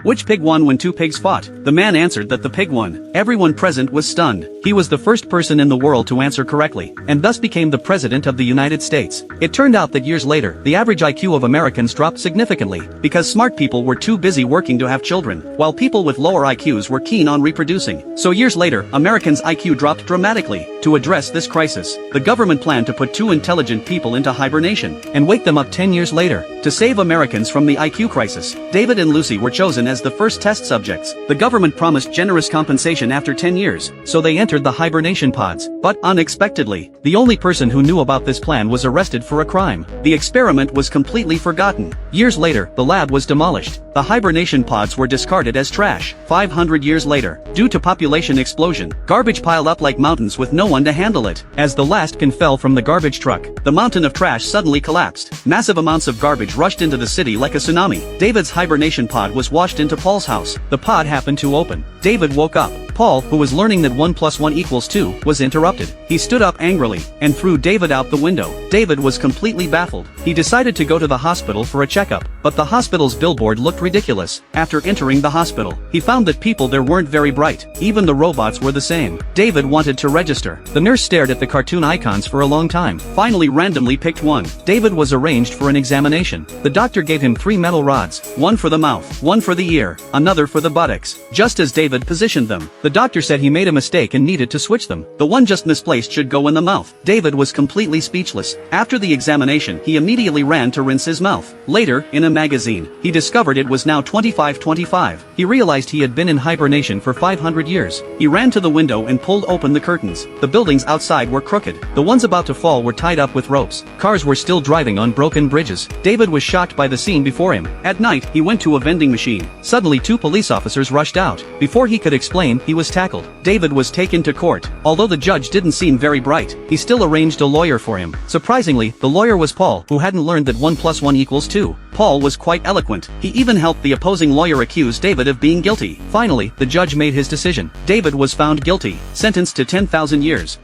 Which pig won when two pigs fought? The man answered that the pig won. Everyone present was stunned. He was the first person in the world to answer correctly, and thus became the President of the United States. It turned out that years later, the average IQ of Americans dropped significantly, because smart people were too busy working to have children, while people with lower IQs were keen on reproducing. So years later, Americans' IQ dropped dramatically. To address this crisis, the government planned to put two intelligent people into hibernation, and wake them up 10 years later. To save Americans from the IQ crisis, David and Lucy were chosen as the first test subjects. The government promised generous compensation after 10 years, so they entered the hibernation pods. But, unexpectedly, the only person who knew about this plan was arrested for a crime. The experiment was completely forgotten. Years later, the lab was demolished. The hibernation pods were discarded as trash. 500 years later, due to population explosion, garbage piled up like mountains with no one to handle it. As the last can fell from the garbage truck, the mountain of trash suddenly collapsed. Massive amounts of garbage rushed into the city like a tsunami. David's hibernation pod was washed into Paul's house. The pod happened to open. David woke up. Paul, who was learning that 1 + 1 = 2, was interrupted. He stood up angrily, and threw David out the window. David was completely baffled. He decided to go to the hospital for a checkup, but the hospital's billboard looked ridiculous. After entering the hospital, he found that people there weren't very bright. Even the robots were the same. David wanted to register. The nurse stared at the cartoon icons for a long time, finally randomly picked one. David was arranged for an examination. The doctor gave him 3 metal rods, one for the mouth, one for the ear, another for the buttocks. Just as David positioned them, the doctor said he made a mistake and needed to switch them. The one just misplaced should go in the mouth. David was completely speechless. After the examination, he immediately ran to rinse his mouth. Later, in a magazine, he discovered it was now 2525. He realized he had been in hibernation for 500 years. He ran to the window and pulled open the curtains. The buildings outside were crooked. The ones about to fall were tied up with ropes. Cars were still driving on broken bridges. David was shocked by the scene before him. At night, he went to a vending machine. Suddenly 2 police officers rushed out. Before he could explain, he was tackled. David was taken to court. Although the judge didn't seem very bright, he still arranged a lawyer for him. Surprisingly, the lawyer was Paul, who hadn't learned that 1 + 1 = 2. Paul was quite eloquent. He even helped the opposing lawyer accuse David of being guilty. Finally, the judge made his decision. David was found guilty, sentenced to 10,000 years.